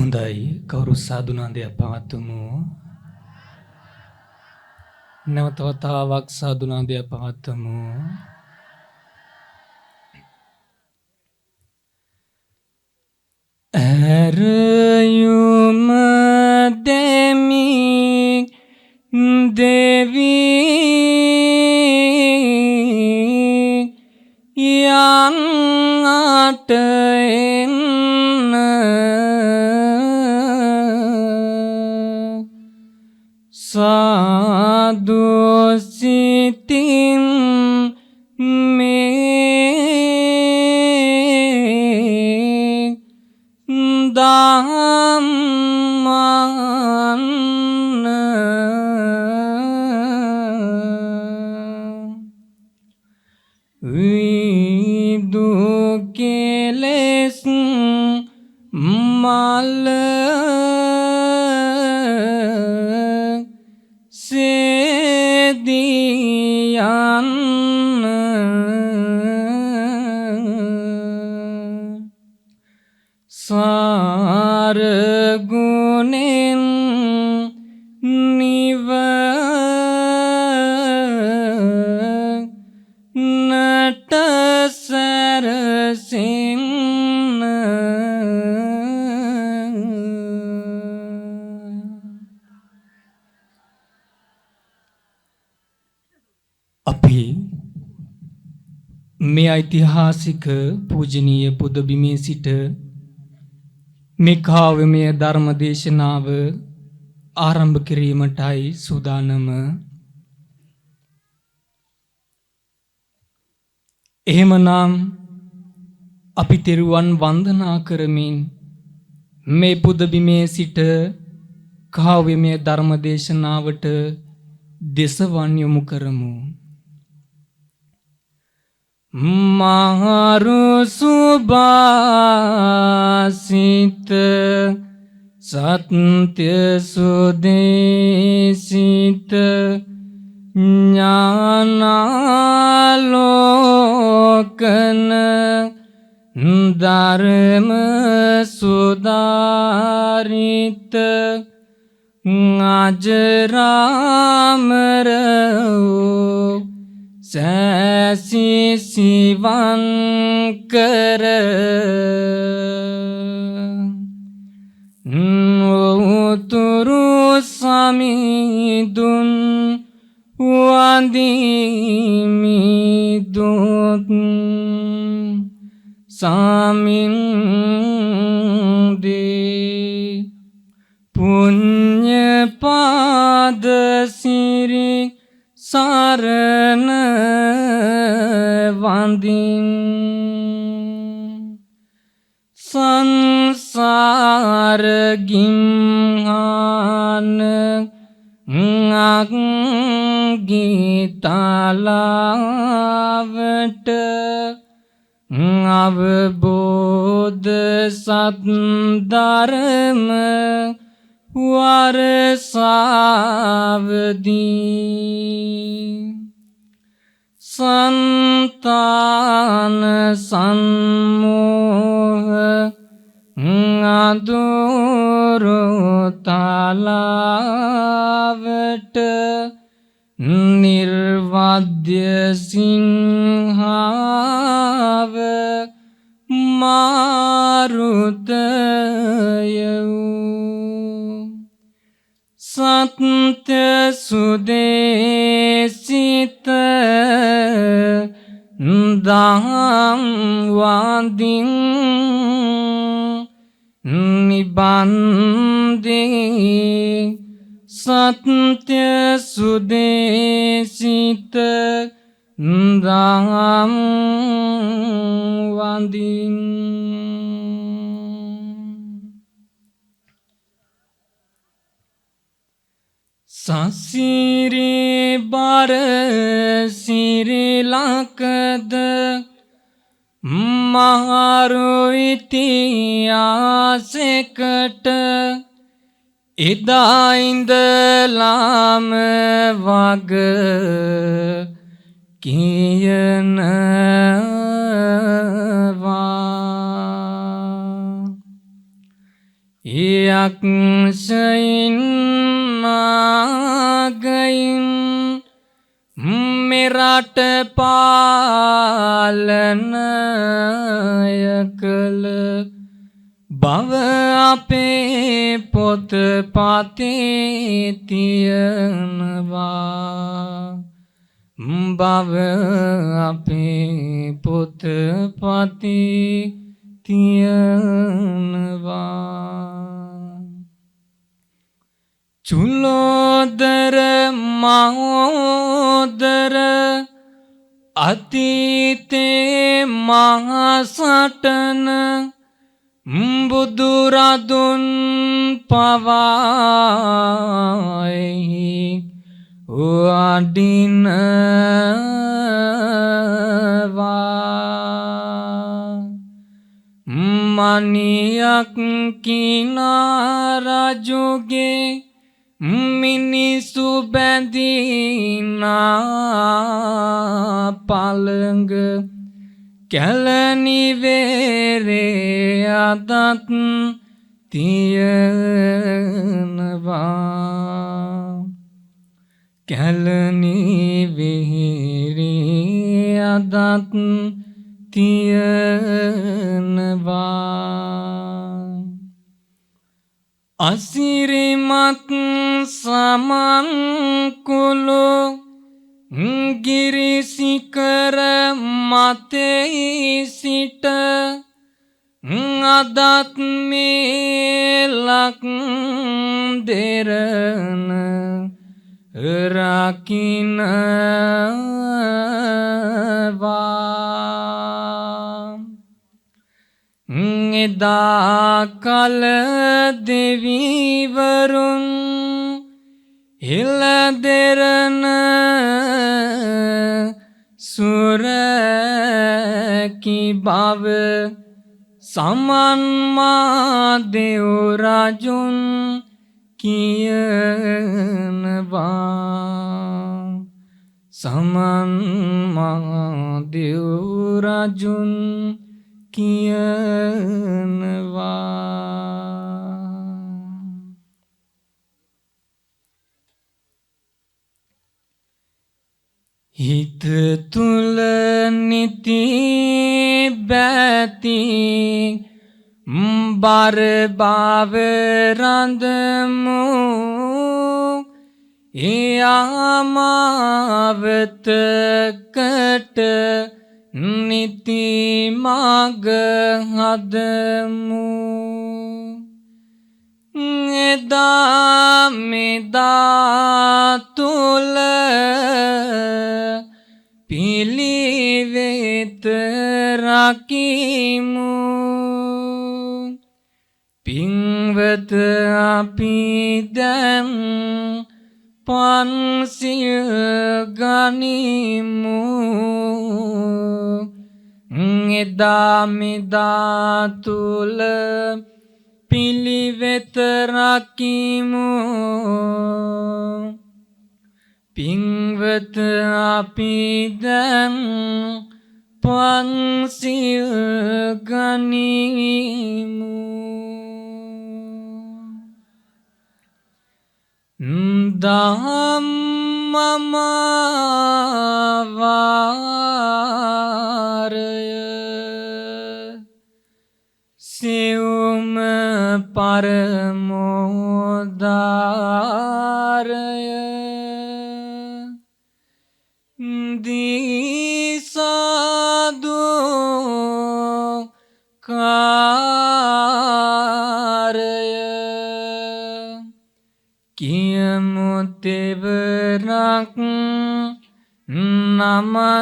හොඳයි කවුරු සාදුනාදයක් පවත්වමු. නැවත වතාවක් සාදුනාදයක් පවත්වමු. ඇරයුම දෙමි දෙවි යං අටෙන් සාදු සිතින් මේ ධම්මං විදු කෙලෙස් මල සේදියන් සාරගුණෙන් නිවනට සැරසෙන්න අපි මේ ඓතිහාසික පූජනීය පුද බිමේ සිට මේ කාව්‍යමය ධර්ම දේශනාව ආරම්භ කිරීමටයි සූදානම. එහෙමනම් අපි තෙරුවන් වන්දනා කරමින් මේ පුද බිමේ සිට කාව්‍යමය ධර්ම දේශනාවට දෙසවන් යොමු කරමු. මහරු සුභාසිත සත්‍ය සුදේශිත ඥානාලෝකන ධර්ම සුදාරිත අජරාමර සැසි සිවන් කර උතුරු සමිඳුන් වඳිමිදුත් සමින්දේ පුඤ්ඤ පාද සිරි සරණ වඳින් සංසාර ගිම්හාන අග්ගිතලාවට අවබෝධ සත්ධර්ම වරසාවදී සන්තාන සම්මෝහ අදුරුතලාවට නිර්වද්‍ය සිංහාව මාරුතයෝ සත්‍ය සුදේශිත දහම් වඳින් නිබන්දේ සත්‍ය සුදේශිත දහම් වඳින් සසිරේ බර සිරිලකද මහරු ඉතිහාසෙකට එදා ඉඳලාම වග කියනවා යක්ෂයින් නාගයින් මෙරට පාලනය කළ බව අපේ පොත පතේ තියනවා. බව අපේ පොත පතේ තියනවා. චුල්ලෝදර මහෝදර අතීතේ මහසටන බුදුරදුන් පවායි වඩිනවා. මනියක් කිනා රජුගේ මිනිසු බැඳිනා පළඟ කැලණිවේරේ අදත් තියනවා. කැලණිවේරේ අදත් තියනවා. අසිරිමත් සමන්කුළු ගිරිසිකර මතෙහි සිට අදත් මේලක් දෙරණ රකින්නවා. එදා කල දෙවිවරුන් හිල දෙරණ සුරකි බව සමන් මා දෙව් රජුන් කියනවා. සමන් මා දෙව් රජුන් කියනවා. හිත තුල නිති බැති බර බව රඳමු යාමවතකට නිති මග හදමු. එදා මෙදා තුල පිළිවෙත රකිමු. පින්වත අපි දැන් පන්සිල් ගනිමු. එදා මෙදා තුල පිළිවෙත රකිමු. පින්වත අපි දැන් පන්සිල් ගනිමු. ධම්මමාවාරය සිව්ම පරමෝදාරය දිසාදු කාරය කියමු තෙවරක් නමස්කාරය.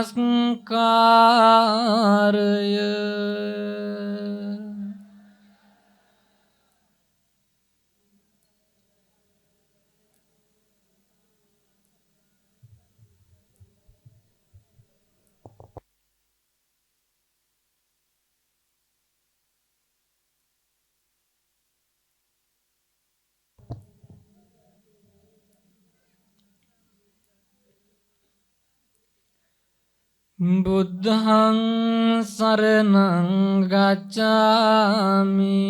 බුද්ධං සරණං ගච්ඡාමි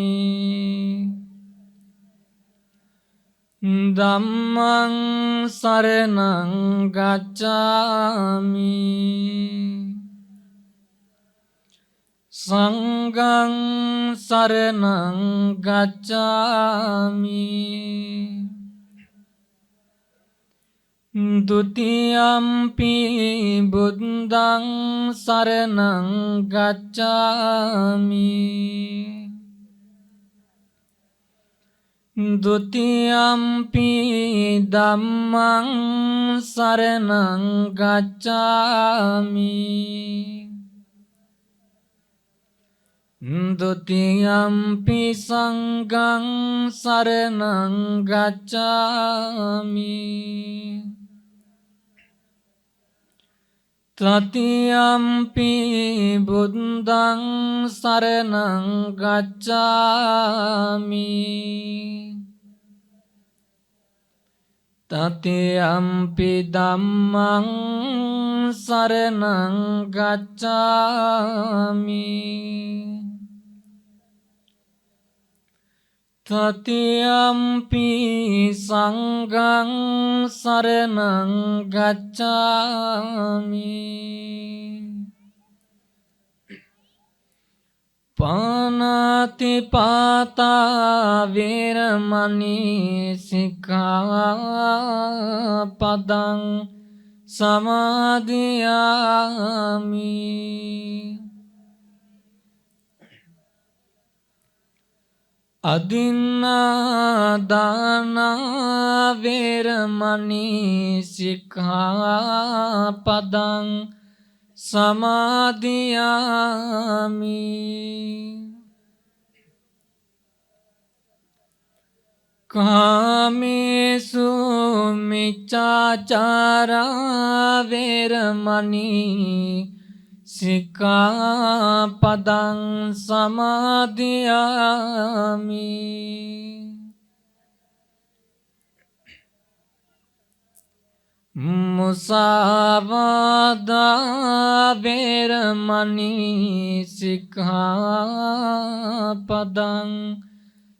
Dhammang saranang gacchami Sanghang saranang gacchami Dutiyampi buddhang saranang gacchami Dutiyampi dhammang saranang gacchami Dutiyampi sanghang saranang gacchami Tatiyampi buddhang saranang gacchami Tatiyampi dhammang saranang gacchami Tatiyampi sanghang saranang gacchami Panatipata veramani sikkhapadang samadhiyami Adinādāna veramani sikkhapadang samadhiyami Kāmesu miccacara veramani sikkhapadang samadhiyami Musāvādā veramani sikkhapadang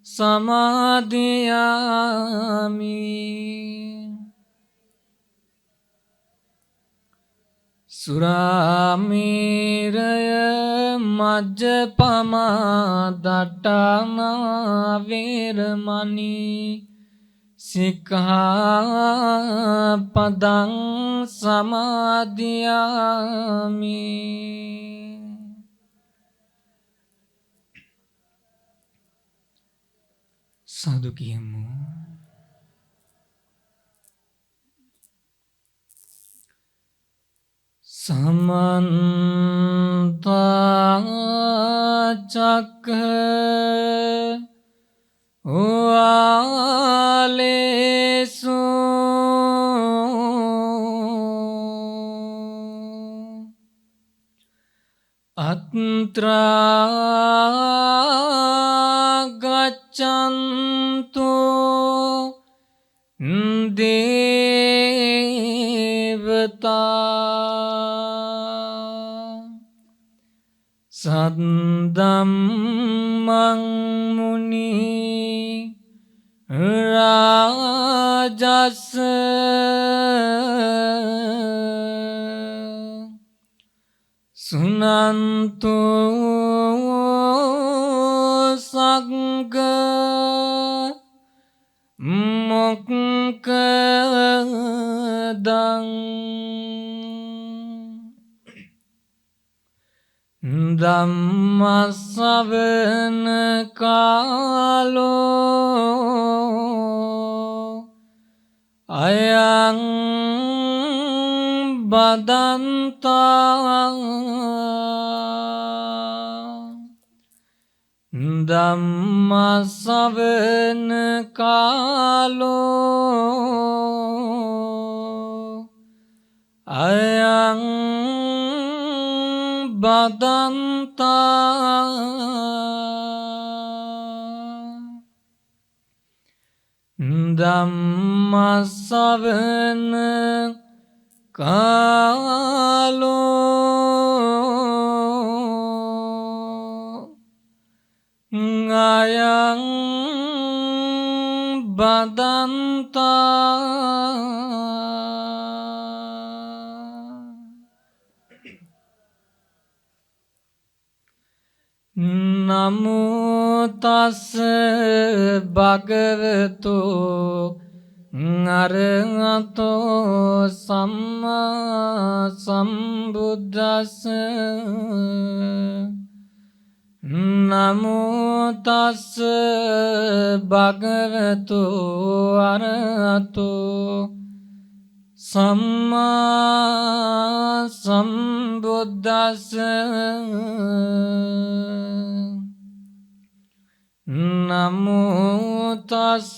samadhiyami Surameraya majjapama dattana veramani sikkhapadang samadhiyami Sadhu කියමු Samanta cakkhawalesu Atra gaccantu devata Saddammang muni rajasa Sunantu sagga mokkadang Dhammasavana kalo ayang badanta Dhammasavana kalo ayang badanta Dhammasavana kalo ayang නමෝ තස් භගවතු අරහතෝ සම්මා සම්බුද්දස්ස නමෝ තස් භගවතු අරහතෝ සම්මා සම්බුද්දස්ස නමෝ තස්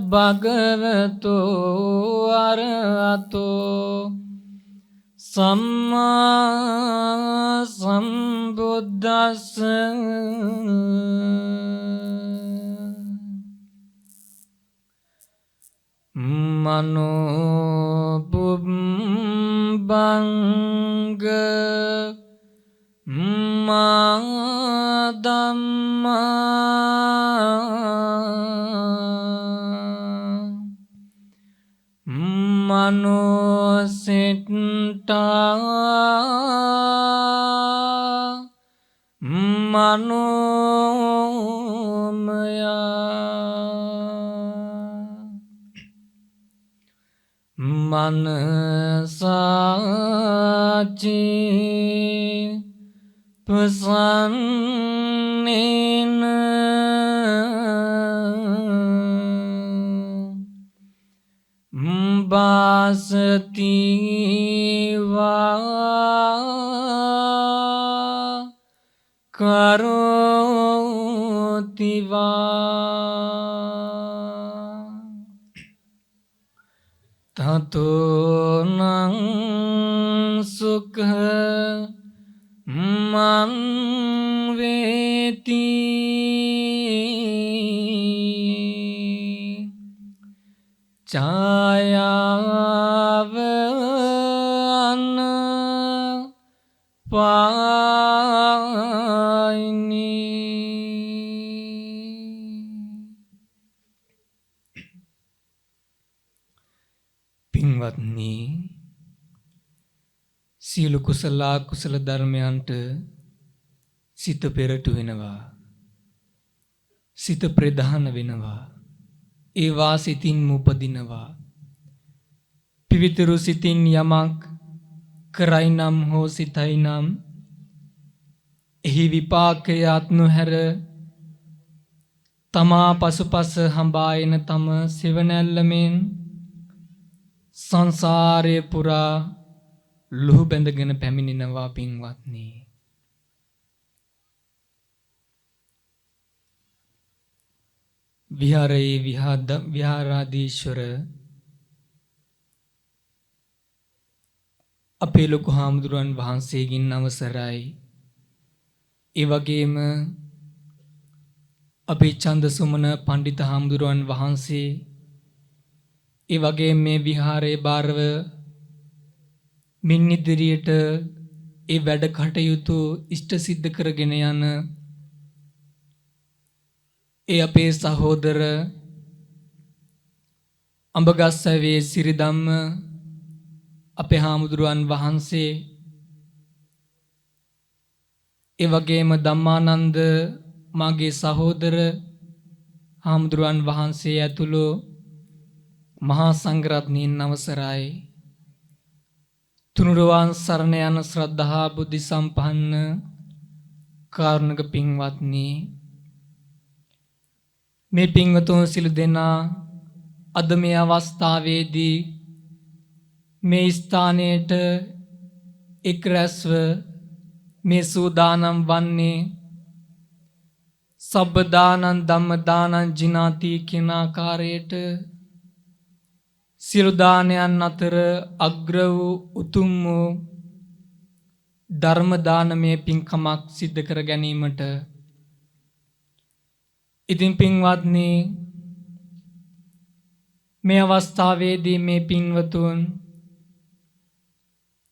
භගවතු අරහතෝ සම්මා සම්බුද්දස්ස මනෝ පුබ්බංග මා ධම්මා මනෝ සිට්ඨා මනෝමයා මනසාචි පසන්නේන බාසතිවා කරෝතිවා තතෝනං සුඛ මං වේති ඡායාව අනපායිනි පින්වත්නි සියලු කුසල කුසල ධර්මයන්ට සිත පෙරටු වෙනවා සිත ප්‍රධාන වෙනවා ඒවා සිතින් උපදිනවා පිවිතුරු සිතින් යමක් කරයි නම් හෝ සිතයි නම් එහි විපාකය අත්නොහැර තමා පසුපස හඹායන තම සෙවණැල්ලමෙන් සංසාරය පුරා ලුහු බැඳගෙන පැමිණෙනවා පින්වත්නි විහාරයේ විහාරාධීශ්වර අපේ ලොකු හාමුදුරුවන් වහන්සේගෙන් අවසරයි ඒ වගේම අපේ චන්දසුමන පණ්ඩිත හාමුදුරුවන් වහන්සේ ඒ වගේ මේ විහාරයේ බාරව මින් ඉදිරියට ඒ වැඩ කටයුතු ඉෂ්ට සිද්ධ කරගෙන යන ඒ අපේ සහෝදර අඹගස්සවේ සිරිදම්ම අපේ හාමුදුරුවන් වහන්සේ ඒ වගේම ධම්මානන්ද මාගේ සහෝදර හාමුදුරුවන් වහන්සේ ඇතුළු මහා සංඝරත්නයන් අවසරයි තුනුරුවන් සරණ යන ශ්‍රද්ධා බුද්ධ සම්පන්න කාරුණික පින්වත්නි මේ පින්වතුන් සිළු දෙනා අද මේ අවස්ථාවේදී මේ ස්ථානයේට එක් රැස්ව මේ සූදානම් වන්නේ සබ්බ දානං ධම්ම දානං ජිනාති කියන ආකාරයට සියලු දානයන් අතර අග්‍ර වූ උතුම් වූ ධර්ම දානමය පින්කමක් සිද්ධ කර ගැනීමට ඉතින් පින්වත්නි මේ අවස්ථාවේදී මේ පින්වතුන්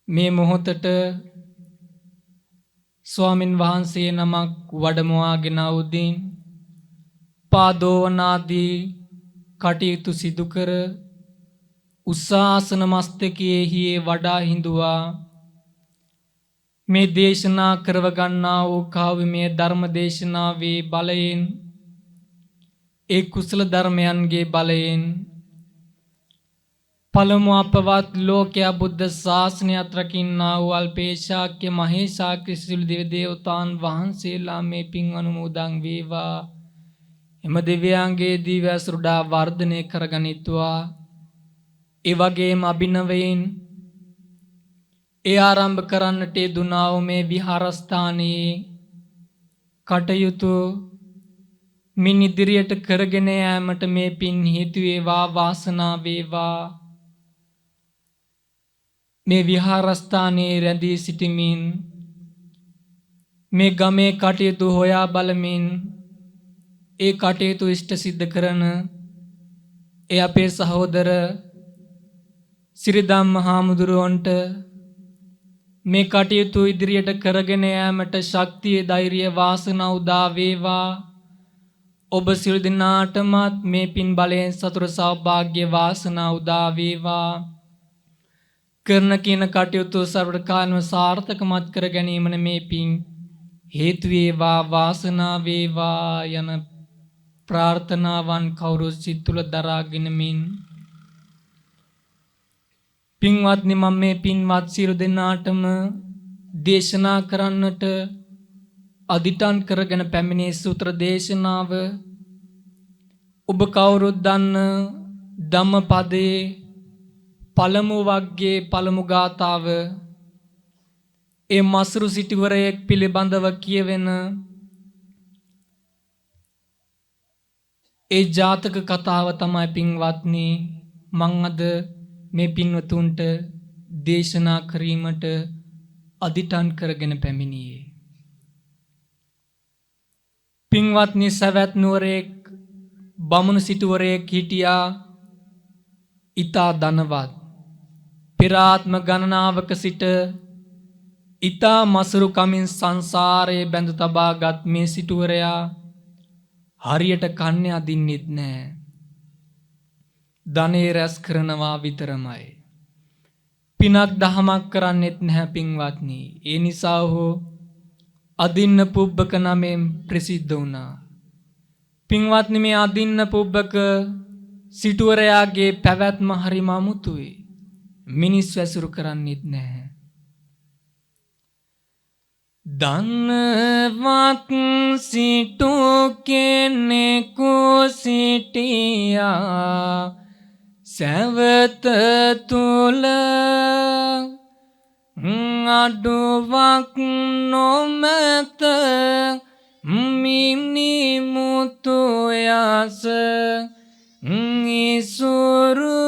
මේ මොහොතට ස්වාමින් වහන්සේ නමක් වඩමවාගෙන උදින් පාදෝවනාදී කටයුතු සිදු කර උස්සාසන මස්තකයේහි වඩා හිඳුවා මේ දේශනා කරව ගන්නා වූ කාව්‍යමය ධර්ම දේශනාවේ බලයෙන් ඒ කුසල ධර්මයන්ගේ බලයෙන් පළමු අපවත් ලෝකයා බුද්ධ ශාසනයත් රකින්නා වූ අල්පේශාක්‍ය මහේශාක්‍ය සියලු දෙවි දේවතාන් වහන්සේලා මේ පින් අනුමෝදන් වේවා. එම දෙවියන්ගේ දිව්‍ය ඇසුරුඩා වර්ධනය කරගනිත්වා. ඒ වගේම අභිනවයෙන් ඒ ආරම්භ කරන්නට යෙදුනා වූ මේ විහාරස්ථානයේ කටයුතු මින් ඉදිරියට කරගෙන යාමට මේ පින් හේතු වේවා වාසනාව වේවා. මේ විහාරස්ථානයේ රැඳී සිටිමින් මේ ගමේ කටයුතු හොයා බලමින් ඒ කටයුතු ඉෂ්ට සිද්ධ කරන ඒ අපේ සහෝදර සිරිදම්ම හාමුදුරුවන්ට මේ කටයුතු ඉදිරියට කරගෙන යාමට ශක්තිය ධෛර්යය වාසනාව උදා වේවා. ඔබ සියලු දෙනාටමත් මේ පින් බලයෙන් සතුට සෞභාග්‍ය වාසනාව උදා වේවා. කරන කියන කටයුතු සර්වකාලම සාර්ථකමත් කර ගැනීමන මේ පින් හේතු වේවා වාසනාව වේවා යන ප්‍රාර්ථනාවන් කවුරු සිත තුළ දරාගෙන මින් පින්වත්නි මම මේ පින්වත් සියලු දෙනාටම දේශනා කරන්නට අදිටන් කරගෙන පැමිණේ සූත්‍ර දේශනාව ඔබ කවුරුත් දන්න ධම්මපදයේ පළමු වග්ගයේ පළමු ගාථාව ඒ මසුරු සිටුවරයෙක් පිළිබඳව කියවෙන ඒ ජාතක කතාව තමයි පින්වත්නි මං අද මේ පින්වතුන්ට දේශනා කිරීමට අදිටන් කරගෙන පැමිණියේ. පින්වත්නි සවැත් නුවරෙක් බමුණු සිටුවරයෙක් හිටියා. ඊතා ධනවත් පෙර ආත්ම ගණනාවක සිට ඊතා මසුරු කමින් සංසාරයේ බැඳ තබාගත් මේ සිටුවරයා හරියට කන්නේ අදින්නෙත් නෑ. ධනේ රැස් කරනවා විතරමයි. පිනක් දහමක් කරන්නෙත් නැහැ පින්වත්නි. ඒ නිසා හෝ අදින්න පුබ්බක නමෙන් ප්‍රසිද්ධ වුණා. පින්වත්නි මේ අදින්න පුබ්බක සිටුවරයාගේ පැවැත්ම හරිම අමුතුයි. මිනිස් වැසුරු කරන්නෙත් නැහැ. ධනවත් සිටු කෙනෙකු සිටියා සැවත තුල අඩුවක් නොමැත මිනිමුතු යස ඉසුරු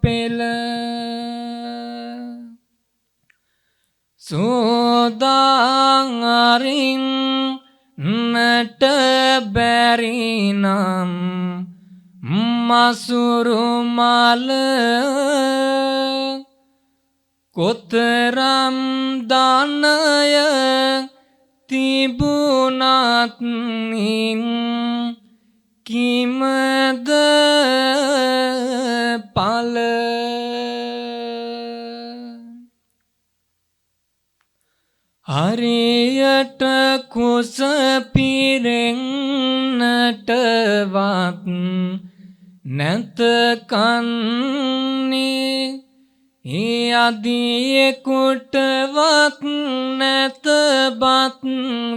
පෙළ සෝදාංගරින් නට බැරිනම් මසුරු මල කොතරම් දානය තිබුණත් කිමද පල හරියට කුස පිරෙන්නටවත් නැත කන්නේ ඒ අදියෙකුටවත් නැත බත්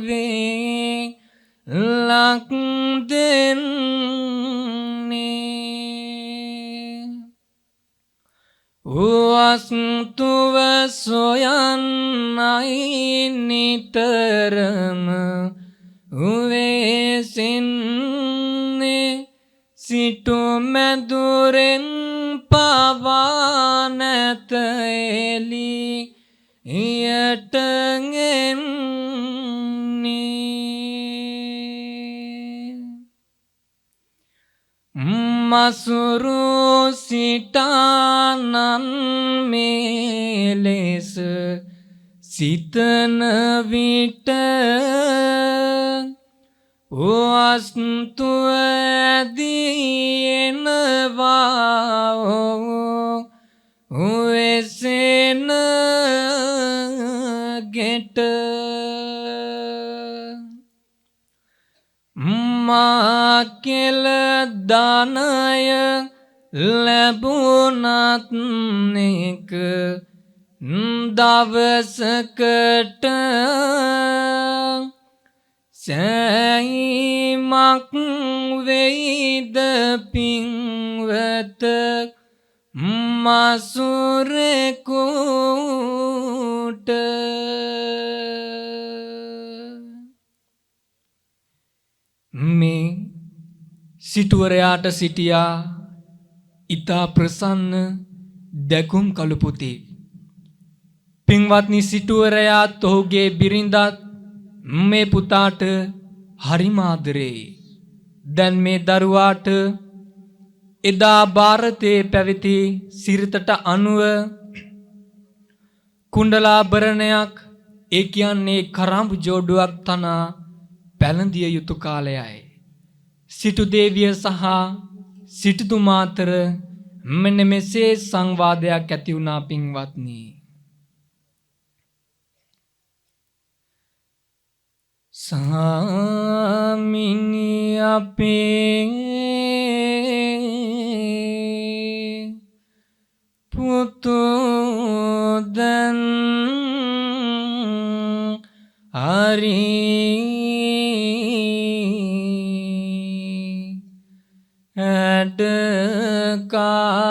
වේ ලක් දෙන්නේ වස්තුව සොයන්නයි නිතරම උවේසින්නේ සිටු මැදුරෙන් පවා නැත එලි යට මසුරු සිටානන් මේ ලෙස සිතන විට වස්තුව ඇදීනවා වෙසෙන ගෙට මාකෙල දානය ලැබුණත් එක දවසකට සෑහීමක් වෙයිද පින්වත මසුරෙකුට මේ සිටුවරයාට සිටියා ඉතා ප්‍රසන්න දැකුම් කළු පුතේ. පින්වත්නි සිටුවරයාත් ඔහුගේ බිරිඳත් මේ පුතාට හරිම ආදරේ. දැන් මේ දරුවාට එදා ಭಾರತයේ පැවති සිරිතට අනුව කුණ්ඩලාභරණයක් ඒ කියන්නේ කරාඹු ජෝඩුවක් තනා පැළඳිය යුතු කාලයයි. සිටු දේවිය සහ සිටුතුමා අතර මෙන්න මෙසේ සංවාදයක් ඇති වුණා පින්වත්නි. සාමිනි අපේ පුතු දන් හරි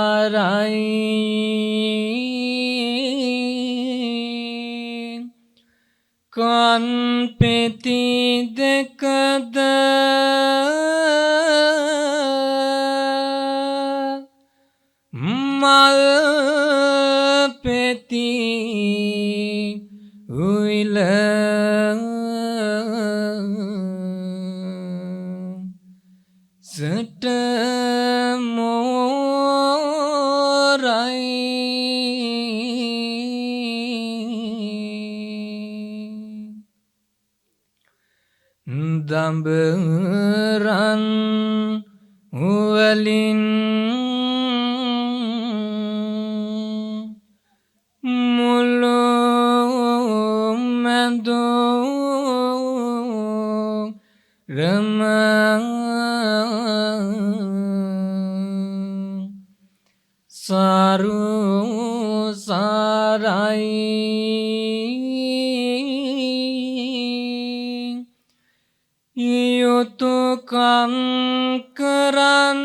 ඇඩකාරයි කන් පෙති දෙකද මල් පෙති උයිල සට මෝරයි දඹරන් වලින් මුළු මැදෝ රම සරු සාරයි යුතුයකම් කරන්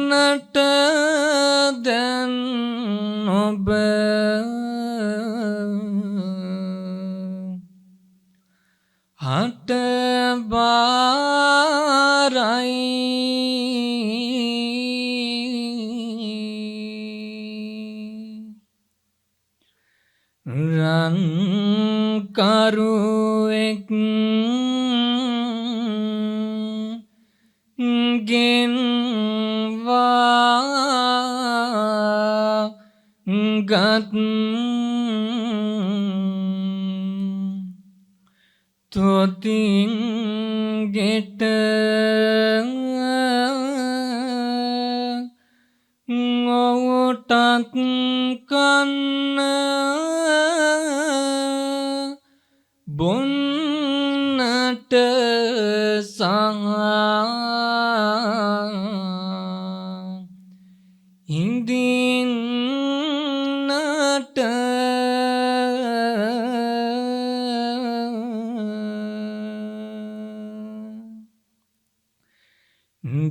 නට දැන් ඔබ හට බාරයි රන් කරුවෙක් ගෙන්වා ගත් තොතින් ගෙට ඔවුටත් කන්න බොන්නට සහ හිඳින්නට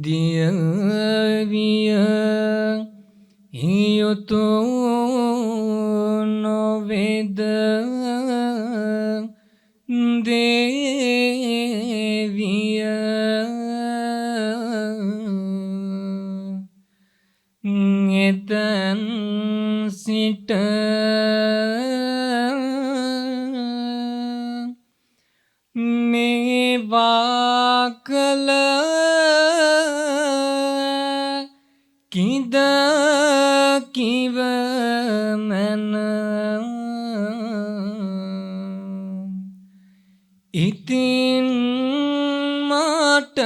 දියවිය යුතු නොවේද දේවිය එතන් සිට මේවා කළ කිද කිව මැන ඉතින් මට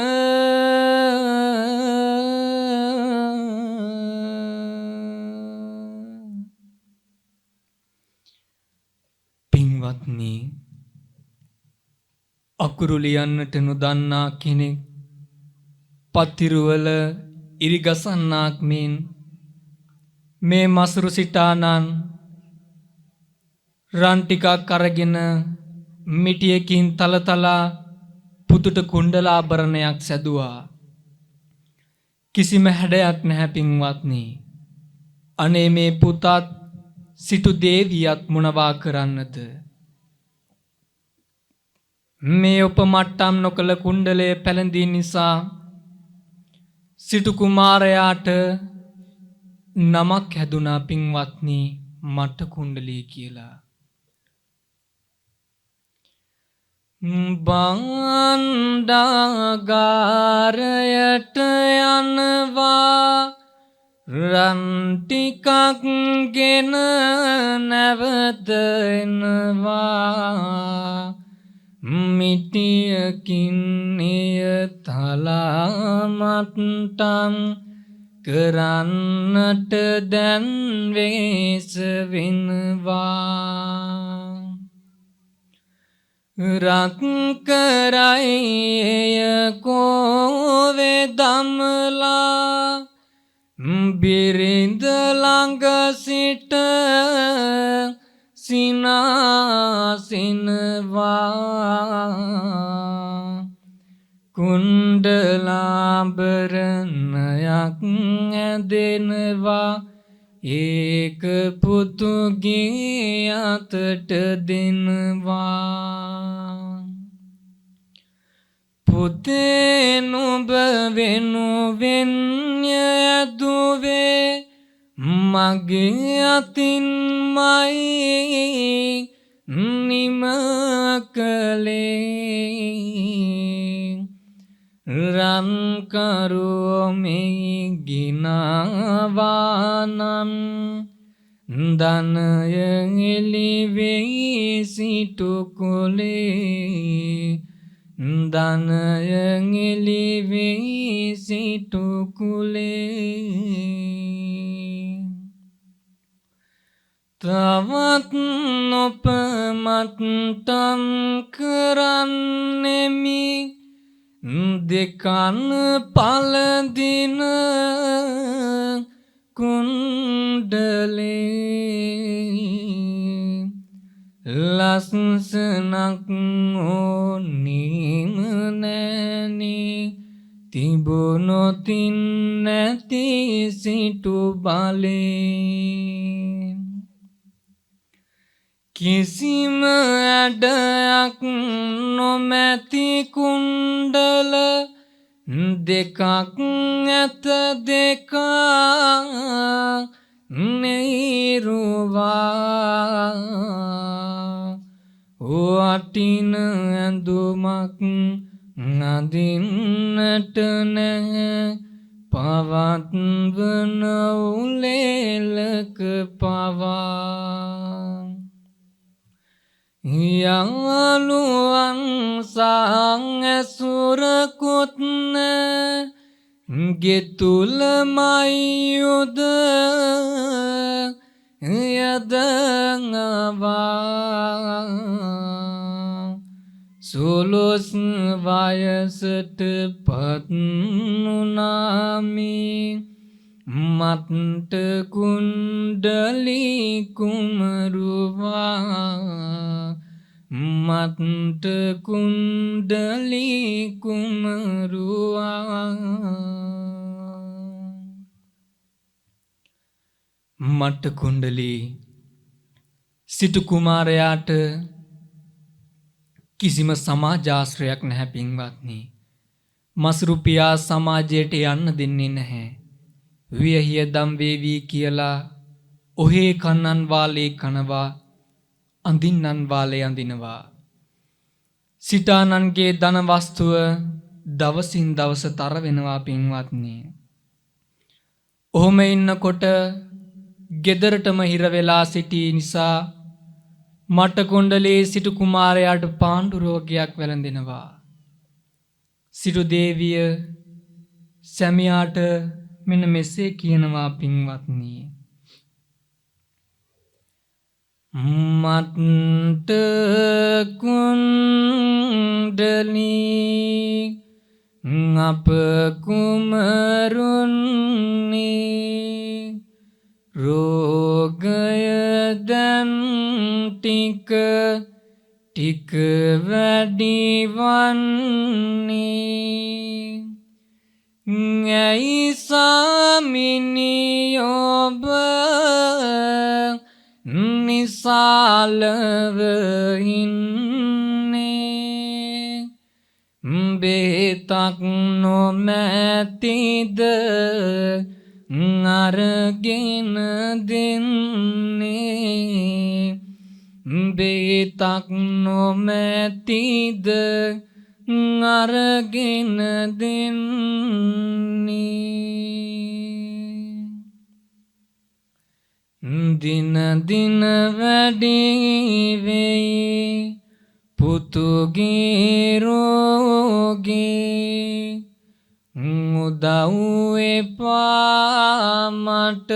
පින්වත්නි, අකුරු ලියන්නට නොදන්නා කෙනෙක් පත්තිරුවල ඉරිගසන්නාක් මෙන් මේ මසුරු සිටානන් රන් ටිකක් අරගෙන මිටියකින් තලතලා පුතුට කුණ්ඩලාභරණයක් සැදුවා. කිසිම හැඩයක් නැහැ පින්වත්නි. අනේ මේ පුතත් සිටු දේවියත් මොනවා කරන්නද? මේ උපමට්ටම් නොකළ කුණ්ඩලය පැළඳී නිසා සිටු කුමාරයාට නමක් හැදුනා පින්වත්නි, මට කුණ්ඩලී කියලා. බණ්ඩාගාරයට යනවා රන් ටිකක් ගෙන නැවත එනවා මිටියකින් එය තලාමට්ටම් කරන්නට දැන් වේස වෙනවා. රක් කරයි කෝවේ දමලා බිරිඳ ළඟ සිට සිනාසිනවා. කුණ්ඩලාභරණයක් ඇදෙනවා ඒක පුතුගේ අතට දෙනවා. පුතේ නුඹ වෙනුවෙන් යදුවේ මගේ අතින්මයි නිම කළේ. රන් කරෝමේ ගිනවානම් ධනය එළිවෙයි සිටු කුලේ. ධනය එළිවෙයි සිටු කුලේ. තවත් නොපමට්ටම් කරන්නෙමි දෙකන් පළදින කුණ්ඩලේ. ලස්සනක් ඕනීම නැනේ තිබුණොතින් නැති සිටු බලේ. කිසිම ඇඩයක් නොමැති කුණ්ඩල දෙකක් ඇත දෙක නේරුවා. වටින ඇඳුමක් නදින්නට නැහැ පවත්වන උලෙලක පවා. යාළුවන් සංඇසුරකුත් ගෙතුලමයි යුද යදනවා. සුලුස් වයසට පත්නුනාමි මත්ට කුණ්ඩලී කුමරුවා. මත්ට කුණ්ඩලී කුමරුවා. මට්ට කුණ්ඩලී සිටු කුමාරයාට කිසිම සමාජාශ්‍රයක් නැහැ පින්වත්නි. මසුරු පියා සමාජයට යන්න දෙන්නේ නැහැ. වියහිය දම් වේවි කියලා ඔහේ කන්නන් වාලේ කනවා අඳින්නන් වාලේ අඳිනවා. සිටානන්ගේ ධන වස්තුව දවසින් දවස තර වෙනවා පින්වත්නි. ඔහොම ඉන්නකොට ගෙදරටම හිර වෙලා සිටි නිසා මට කොණ්ඩලේ සිටු කුමාරයාට පාණ්ඩු රෝගයක් වැළඳෙනවා. සිටු දේවිය සැමියාට මෙන්න මෙසේ කියනවා පින්වත්නි. මත්ට කුණ්ඩලී අප කුමරුන්නේ රෝගය දැන් ටික ටික වැඩිවන්නේ ඇයි සාමිනි ඔබ නිසාලව ඉන්නේ බෙහෙතක් නොමැතිද අරගෙන දෙන්නේ බෙහෙතක් නොමැතිද අරගෙන දෙන්නේ දින දින වැඩි වෙයි පුතුගේ රෝගේ උදව් එපා මට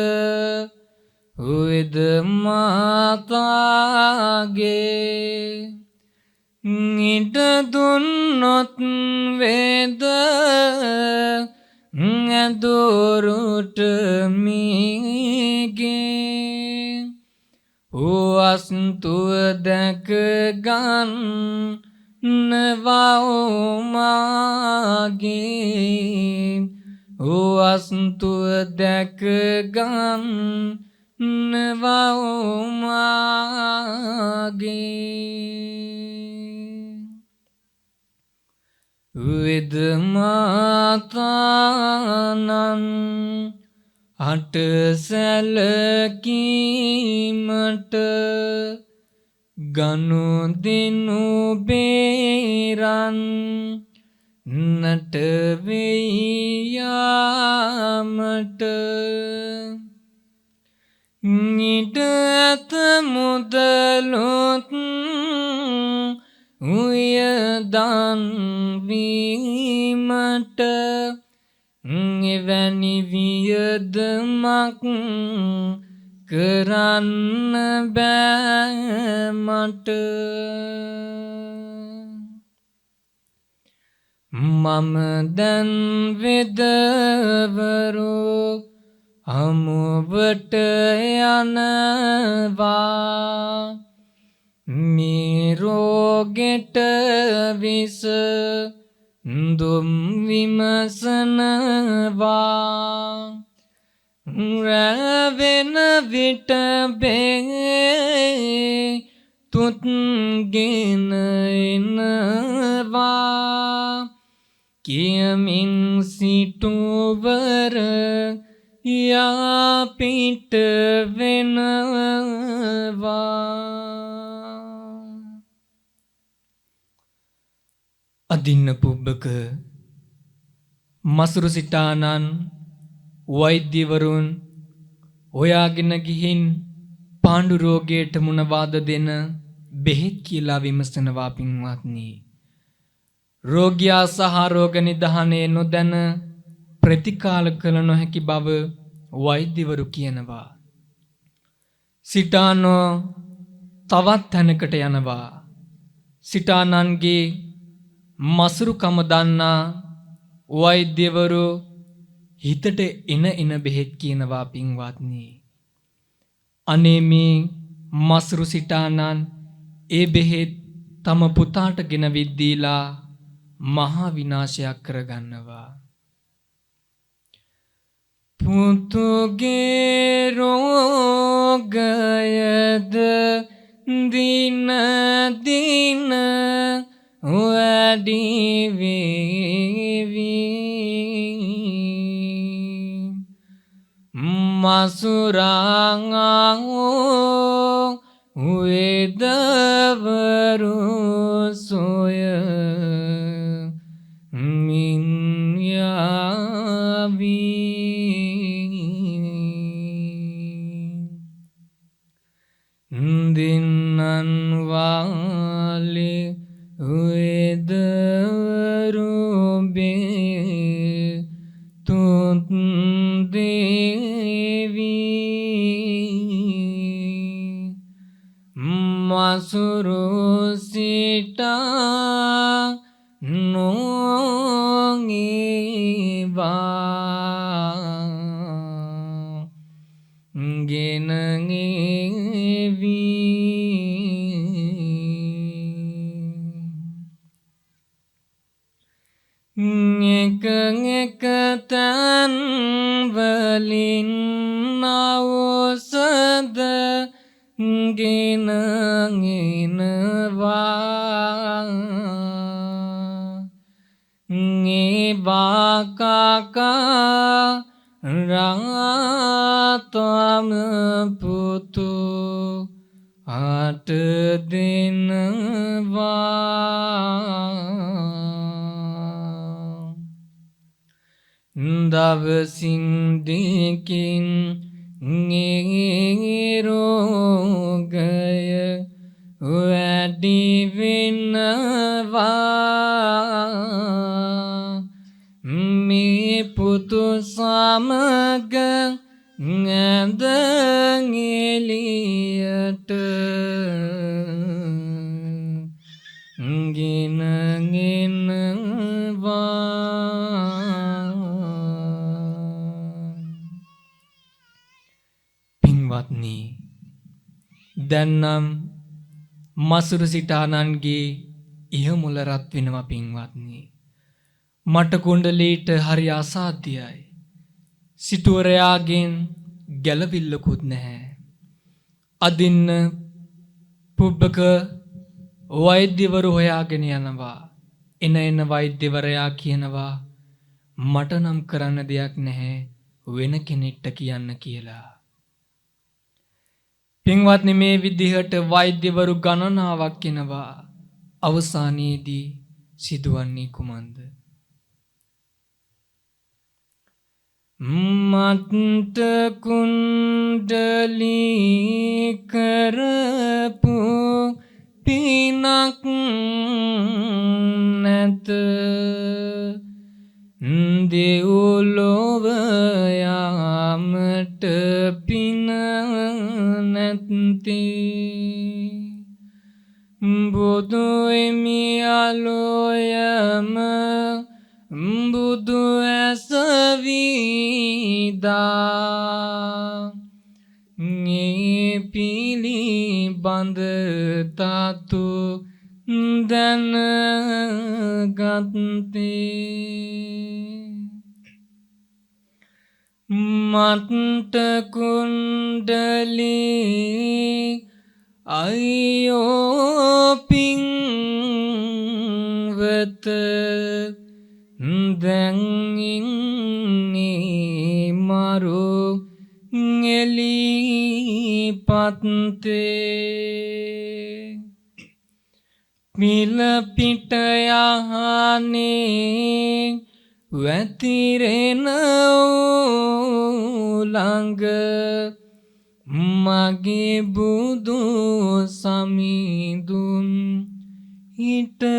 වෙද මාතාගේ ඉඩ දුන්නොත් වේද ඇදොරුට මීගේ වස්තුව දැක ගන්නවා මාගේ වස්තුව දැක ගන්නවා මාගේ වෙද මාතානන් අට සැලකීමට ගනු දෙනු බේරන් නට වෙයාමට නිට ඇත මුදලොත් උයදන් වීමට එවැනි වියදමක් කරන්න බෑ මට මම දැන් වෙදවරෝ හමුවට යනවා මේ රෝගෙට විස දුම් විමසනවා රැවෙන විට බේ තුත්ගෙන එනවා කියමින් සිටුවර යාපිට වෙනවා අදින්න පුබ්බක මසුරු සිටානන් වෛද්‍යවරුන් හොයාගෙන ගිහින් පාණ්ඩු රෝගයට මුණවාද දෙන බෙහෙත් කියලා විමසනවා පින්වත්නි. රෝගියා සහ රෝග නිධානය නොදැන ප්‍රතිකාල කළ නොහැකි බව වෛද්‍යවරු කියනවා. සිටානෝ තවත් තැනකට යනවා. සිටානන්ගේ මසුරුකම දන්නා වෛද්‍යවරු හිතට එන බෙහෙත් කියනවා පින්වත්නි. අනේ මේ මසුරු සිටානන් ඒ බෙහෙත් තම පුතාට ගෙනවිත් දීලා මහා විනාශයක් කරගන්නවා. පුතුගේ රෝගයද දින දින වැඩි වේවි මසුරාංගෝ වෙදවරු සොය මින්යාවි දින්නන් දෙදරුබේ තුත් දේවී මසුරු සිටා නොගේවා ගෙනගේවී එක තැන් වලින් අවසද ගෙනගෙනවා බාකකා රාතම පුතු අට දෙනවා දවසින් දෙකින් රෝගය වැඩි වෙනවා මේ පුතු සමග ඇඳ එළියට පින්වත්නි දැන් නම් මසුරු සිටානන්ගේ ඉහමුල රත් වෙනවා පින්වත්නි මට කුණ්ඩලීට හරි අසාධ්‍යයි සිටුවරයාගෙන් ගැලවිල්ලකුත් නැහැ අදින්න පුබ්බක වෛද්‍යවරු හොයාගෙන යනවා එන වෛද්‍යවරයා කියනවා මට නම් කරන්න දෙයක් නැහැ වෙන කෙනෙක්ට කියන්න කියලා පින්වත්නි මේ විදිහට වෛද්‍යවරු ගණනාවක් එනවා අවසානයේදී සිදුවන්නේ කුමක්ද මත්ත කුණ්ඩලී කරපු පිනක් නැත දෙව්ලොව යාමට පින නැත්තේ බුදු එමියලෝයම බුදු ඇසවිදා පිළිබඳ තතු දැනගත්තේ මත්ත කුණ්ඩලී අයියෝ පින්වත දැන් ඉන්නේ මරු එළිපත්තේ මිල පිට යහනේ වැතිරෙන ළඟ මගේ බුදු සමිඳුන් හිටගත්තේ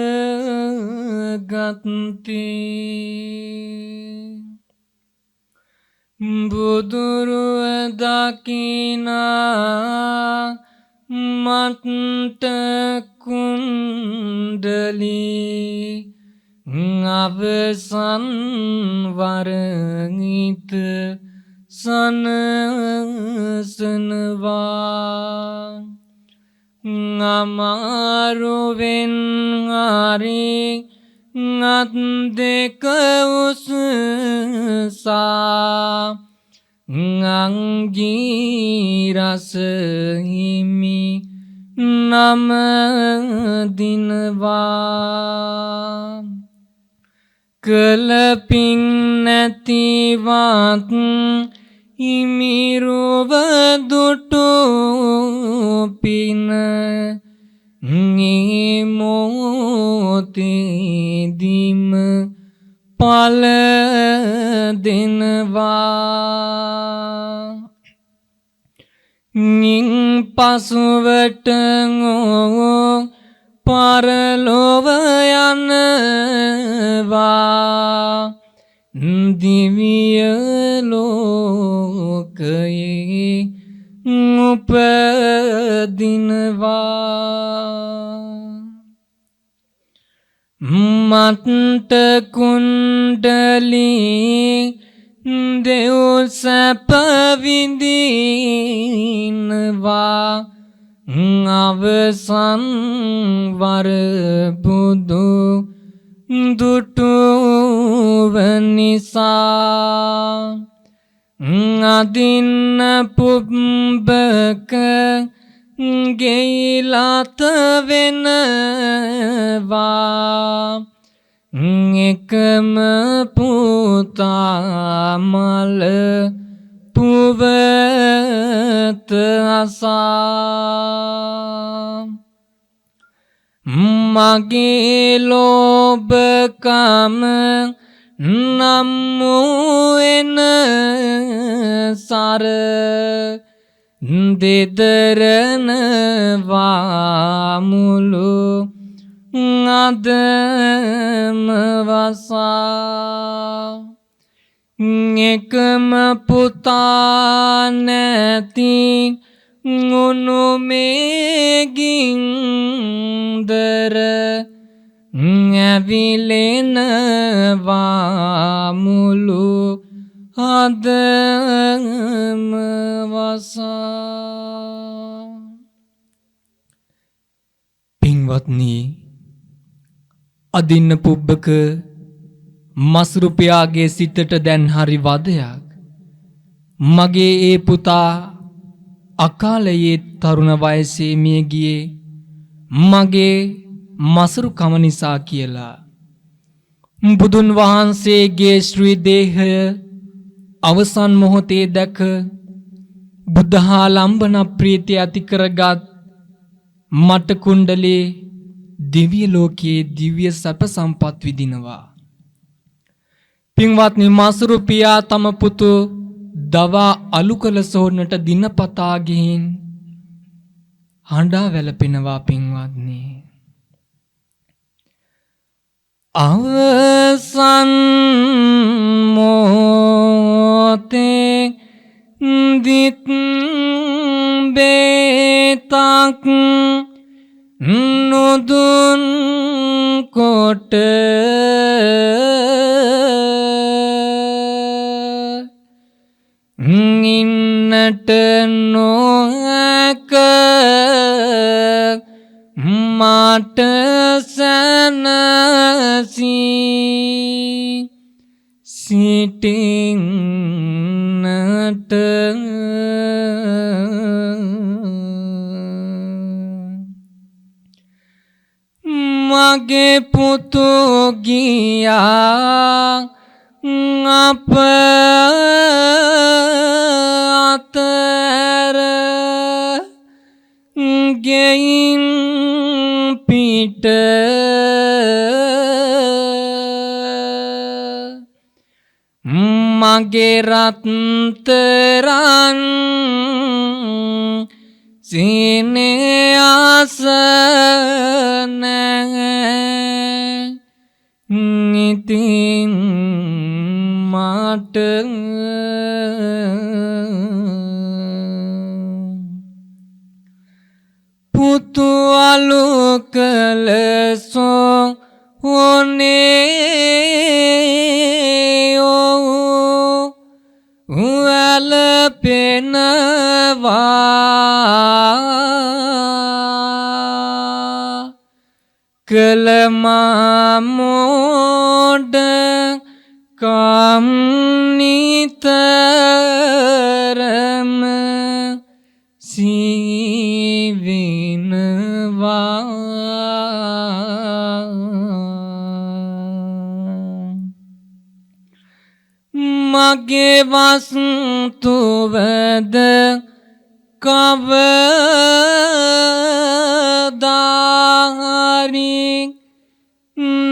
බුදුරුව දකිනා මත්ත කුණ්ඩලී අවසන් වරගිත සනසනවා අමාරුවෙන් හරි අත් දෙක උසසා අංගී රස හිමි නම දිනවා කලපින් නැතිවත් හිමිරුව දුටු පින මොතේදීම පල දෙනවා නින් පසුවට පරලොව යනවා දිවිය ලෝකයේ උපදිනවා මත්ට කුණ්ඩලී දෙව් සැප විඳිනවා අවසන් වර බුදු දුටුව නිසා අදින්න පුබ්බක ගෙයිලත වෙනවා එකම පුතා මල පුවත අසා මගේ ලෝභකම නම් එන සර දෙදරනවා මුළු අදම වසා එකම පුතා නැති උනුමේගින්දර ඇවිලෙනවා මුළු අදම වසා පින්වත්නි අදින්න පුබ්බක මස්රුපයාගේ සිතට දැන් හරි වදයක් මගේ ඒ පුතා අකාලයේ තරුණ වයසේ මිය ගියේ මගේ මසරුකම නිසා කියලා බුදුන් වහන්සේගේ ශ්‍රී දේහය අවසන් මොහොතේ දැක බුද්ධාලම්බන ප්‍රීතිය ඇති කරගත් මට කුණ්ඩලේ දිව්‍ය ලෝකයේ දිව්‍ය සැප සම්පත් විඳිනවා පින්වත්නි මසරු පියා තම පුතු දවා අලු කළ සොහොනට දිනපතා ගිහින් හඬා වැළපෙනවා පින්වත්නි අවසන් මොහොතේ දිත් බේතක් නොදුන් කොට ඉන්නට නොහැක මට සැනසී සිටින්නට මගේ පුතු ගියා අප අතර ගෙයින් පිට මගේ රත්තරන් සිනේ ආසන ඉතින් මට පුතු අලු කළසෝ ඕනේ වැළපෙනවා කලමෝඩ කම් නිතරම සීවෙනවා මගේ වස්තුවද කවදාහරි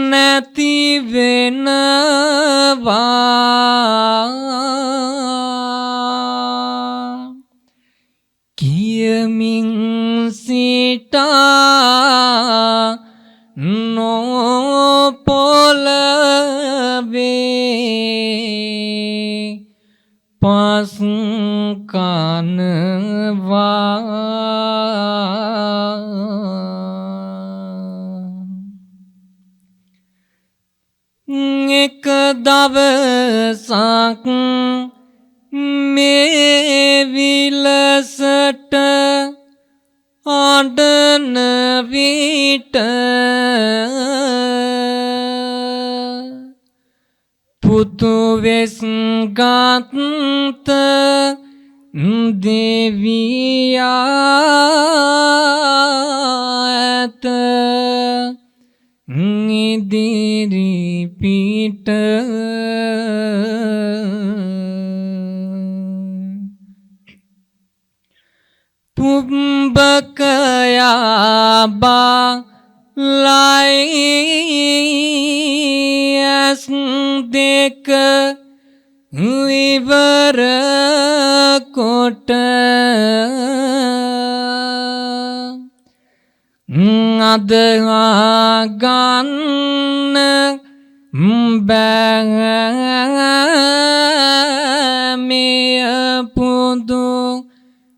නැති වෙනවා කියමින් සිටා පොළවේ පස්කනවා එක දවසක් මේ විලසට ආඩන විට පුතු වෙස් ගත්ත දෙවියා ඇත ඉදිරි පිට පුම්බකයා බාලයි ඇස් දෙක ඉවර කොට අදගන්න බෑ මෙය පුදු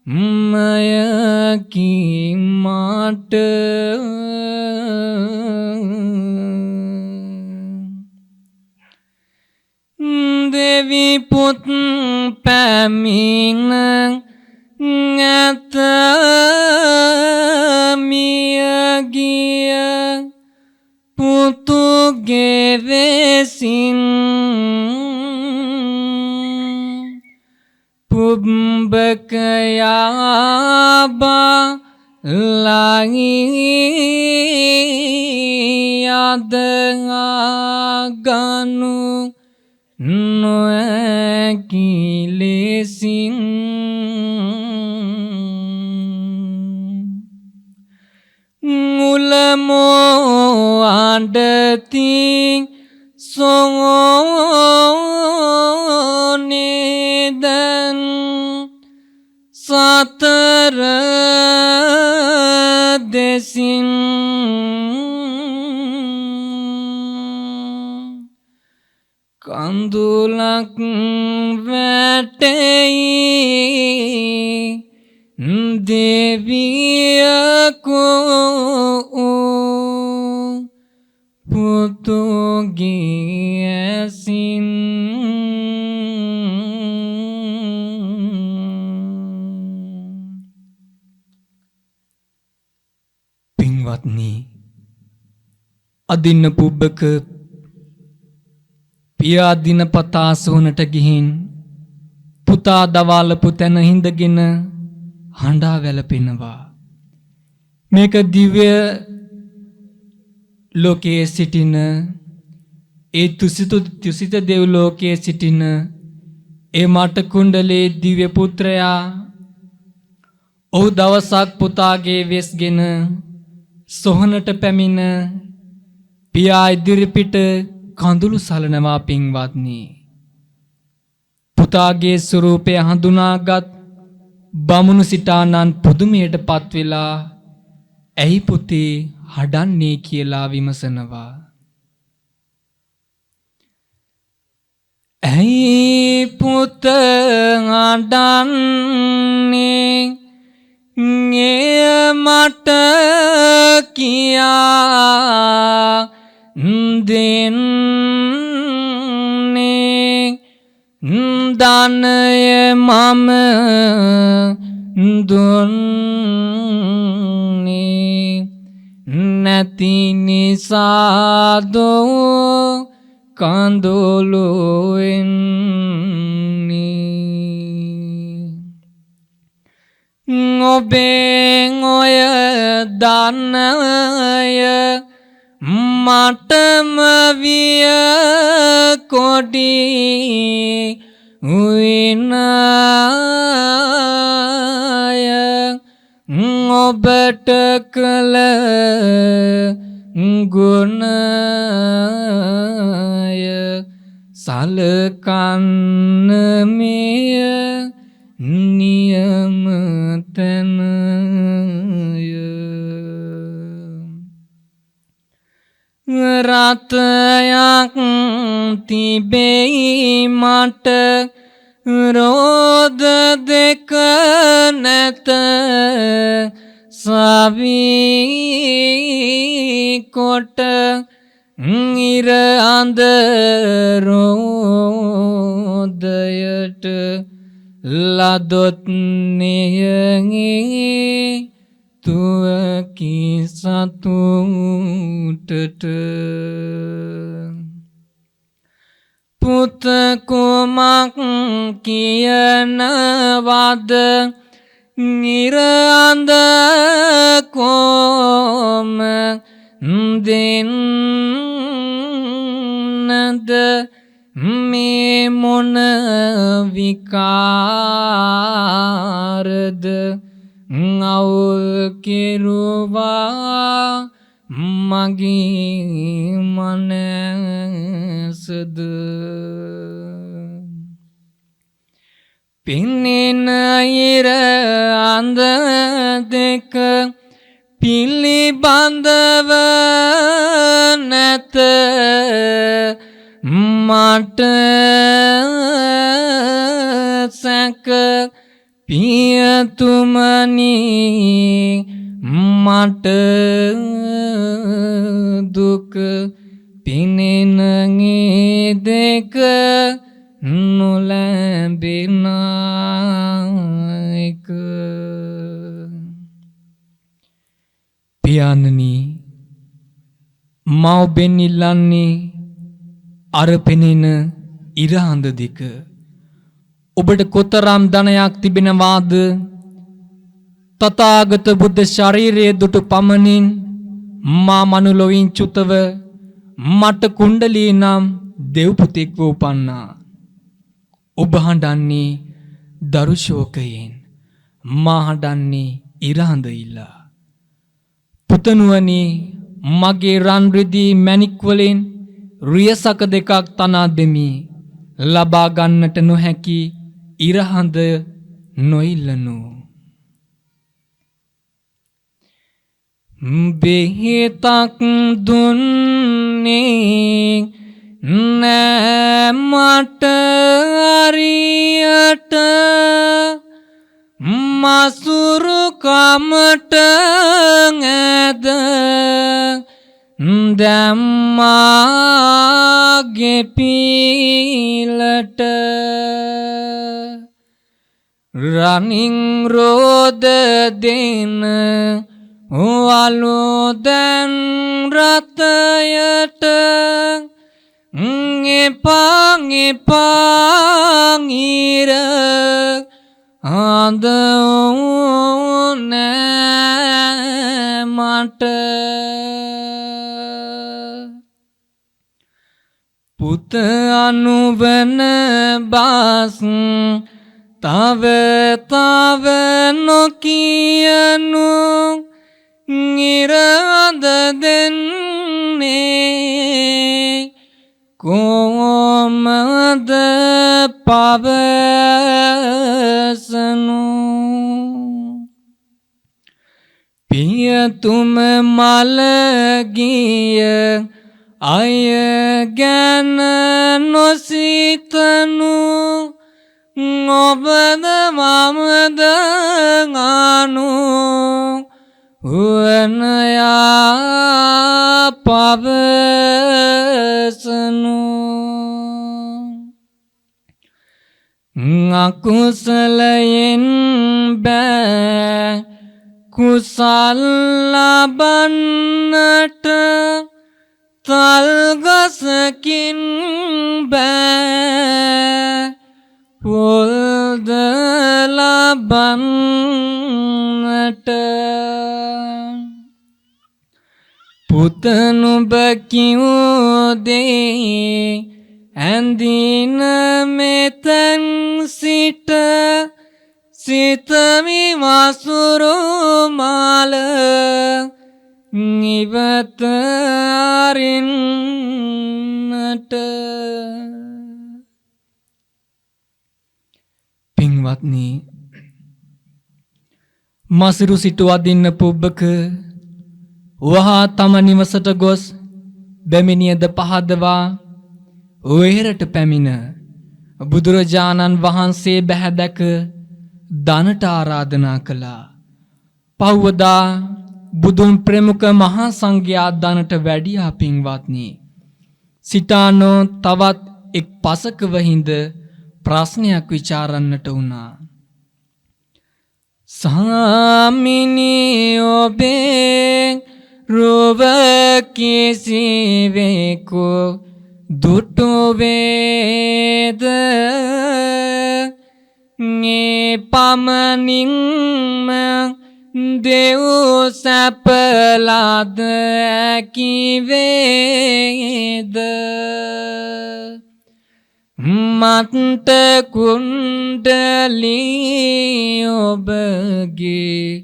මයකි මට දෙවි පුත් පැමිණ ඇත මියගිය පුතුගේ වෙසින් පුම්බකයා බාලයි අදගනු නොහැකි ලෙසින් මුලමෝ අඬති සෝනේදන් සතර දෙසින් කඳුලක් වැටෙයි දෙවියකෝ පුතුගේ ඇසින් පින්වත්නි අදින්න පුබ්බක පියා දිනපතා සොහනට ගිහින් පුතා දවාලපු තැන හිඳගෙන හඬා වැළපෙනවා. මේක දිව්‍ය ලෝකයේ සිටින ඒ තුසිත දෙව් ලෝකයේ සිටින ඒ මට කුණ්ඩලේ දිව්‍ය පුත්‍රයා ඔහු දවසක් පුතාගේ වෙස්ගෙන සොහනට පැමිණ පියා ඉදිරිපිට කඳුළු සලනවා. පින්වත්නි පුතාගේ ස්වරූපය හඳුනාගත් බමුණු සිටානන් පුදුමයට පත් වෙලා ඇයි පුතේ හඩන්නේ කියලා විමසනවා. ඇයි පුත හඩන්නේ එය මට කියා දෙන්නේ ධනය මම දුන්නේ නැති නිසාදෝ කඳුළු එන්නේ ඔබෙන් ඔය ධනය මටම විය කොඩි විනාය ඔබට කළ ගුණය සලකන්න මෙය නියම තැනය. අතයක් තිබෙයි මට රෝද දෙක නැත සවි කොට ඉර අඳ රෝදයට ලදොත් නෙයගේ තුවකි සතුටට පුත කුමක් කියනවද ඉර අඳ කොම දෙන්නද මේ මොන විකාරද අවුල් කෙරුවා මගේ මනසද පෙනෙන ඉර අඳ දෙක පිළිබඳව නැත මට සැක පියතුමනි මට දුක පිනෙන දෙක නොලැබෙන එක පියාණනි මා ඔබෙන් ඉල්ලන්නේ අර පෙනෙන ඉර හඳ දෙක ඔබට කොතරම් ධනයක් තිබෙනවාද තථාගත බුද්ධ ශරීරයේ දුටු පමණින් මා මනුලොවින් චුතව මට කුණ්ඩලී නම් දෙව් පුතෙක්ව උපන්නා ඔබ හඬන්නේ දරු ශෝකයෙන් මා හඬන්නේ ඉර හඳ ඉල්ලා පුතණුවනි මගේ රන් රිදී මැණික් වලින් රියසක දෙකක් තනා දෙමි ලබා ගන්නට නොහැකි ඉර හඳ නොඉල්ලනු බෙහෙතක් දුන්නේ නෑ මට හරියට මසුරු කමට ඇද දැම්මාගේ පීලට රනින් රෝද දෙන වලුදැන් රතයට එපා ඉර අඳ නෑ මට පුත අනුවන බස් තව නොකියනු ඉර අඳ දෙන්නේ කොමද පවසනු පියතුම මළගිය අය ගැන නොසිතනු ඔබද මමද අනු වනයා පවසනු අකුසලයෙන් බෑ කුසල් ලබන්නට තල්ගසකින් බෑ පොල්ද ලබන්නට පුත නුඹ කිව්දේ ඇඳින මෙතන් සිට සිතමි වසුරු මාල නිවත අරින්නට පින්වත්නි මසිරු සිටු අදින්න පුබ්බක වහා තම නිවසට ගොස් බැමිණියද පහදවා ඔහෙරට පැමිණ බුදුරජාණන් වහන්සේ බැහැදැක දනට ආරාධනා කළා. පව්වදා බුදුන් ප්‍රමුඛ මහා සංඝයා දනට වැඩියා පින්වත්නි. සිතානෝ තවත් එක් පසකව හිඳ ප්‍රශ්නයක් විචාරන්නට වුණා. සාමිනී ඔබේ රුව කිසිවෙකු දුටු වේද ගේ පමණින්ම දෙව් සැපලද කිවේද මත්ත කුණ්ඩලී ඔබගේ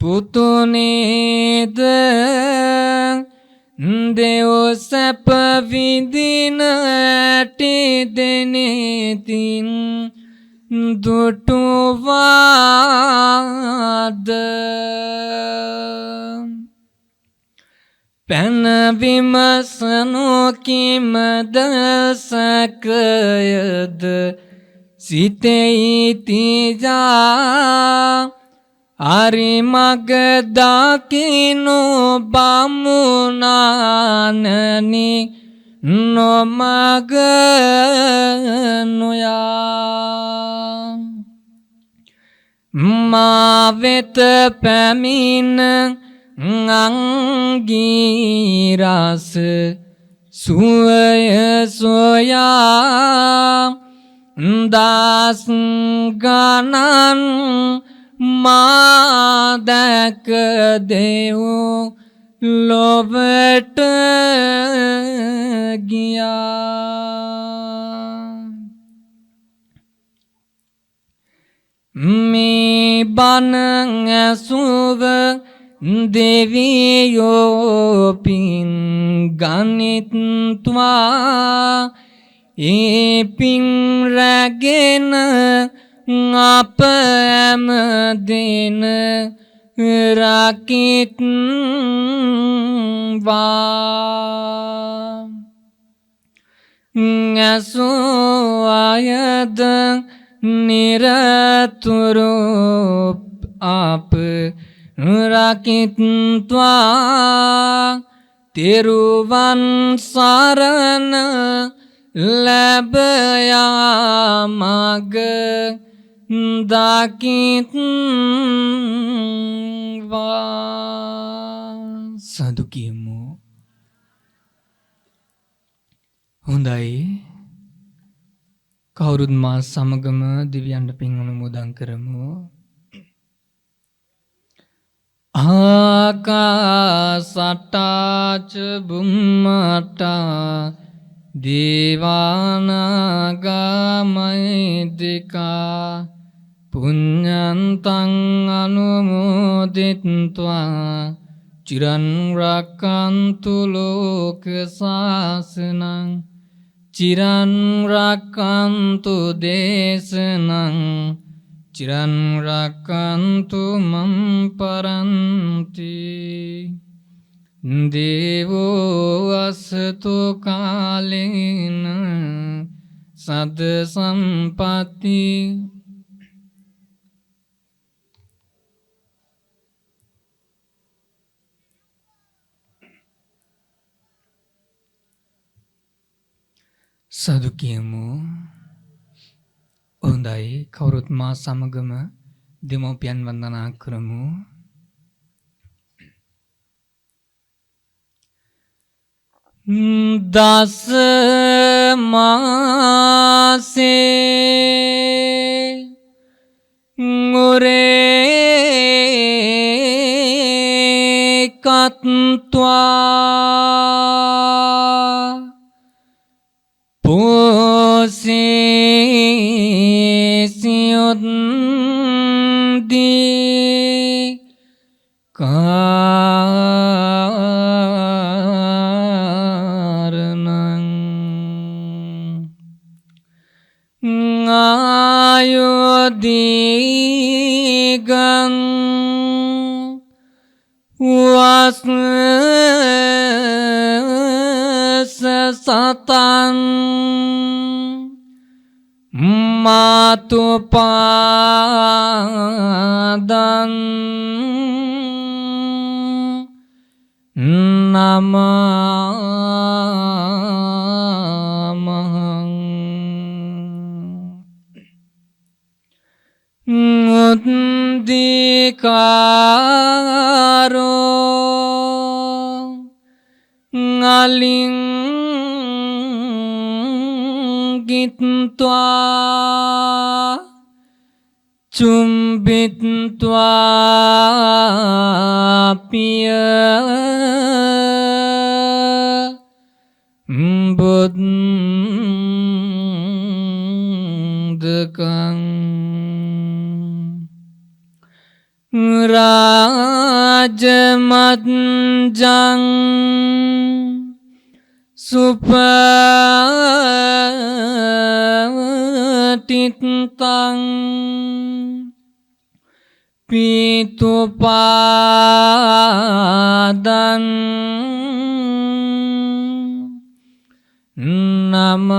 පුතුනේද දෙව් සැප විඳින ඇටි දෙනෙතින් දුටුවාද පැන විමසනු කිමද සැකයද සිතෙහි තියා හරි මග දකිනු බමුණාණනි නොමග නොයා මා වෙත පැමිණ අංගීරස සුවය සොයා දස් ගණන් මා දැක දෙව් ලොවට ගියා. මේ බණ ඇසුව දෙවියෝ පින් ගනිත්වා ඒ පින් රැගෙන අප හැම දින රකිත්වා. ඇසෝ අයද නිරතුරු අප රකිත්වා තෙරුවන් සරණ ලැබයා මග දකිත්වා. සාදු කියමු. හොඳයි, කවුරුත් මා සමගම දිව්‍යයන්ට පින් අනුමෝදන් කරමු. ආකාසට්ටා ච බුම්මට්ටා දේවානාගා මහිද්దికා පුඤ්ඤන්තං අනුමෝදිත්වා චිරන් රක්ඛන්තු ලෝක සාසනං චිරන් රක්ඛන්තු දේශනං චිරන් රක්ඛන්තු මම් පරන්ති. දේවෝ අසතු කාලේන සද්ද සම්පatti සාදු කියමු. හොඳයි, කවුරුත් මා සමගම දෙමෝපියන් වන්දනා කරමු. දස මාසේ මුරේ කත්වා පෝසේ සියොද්දී ආයෝදීගං වස් තං මාතු පාදං නමාමහං උද්දිකාරෝ ngaliං ගිත්වා චුම්බිත්වා පිය බුද්ධකං රාජමත්ජං සුපටිත්තං පීතුපාදං නමාමි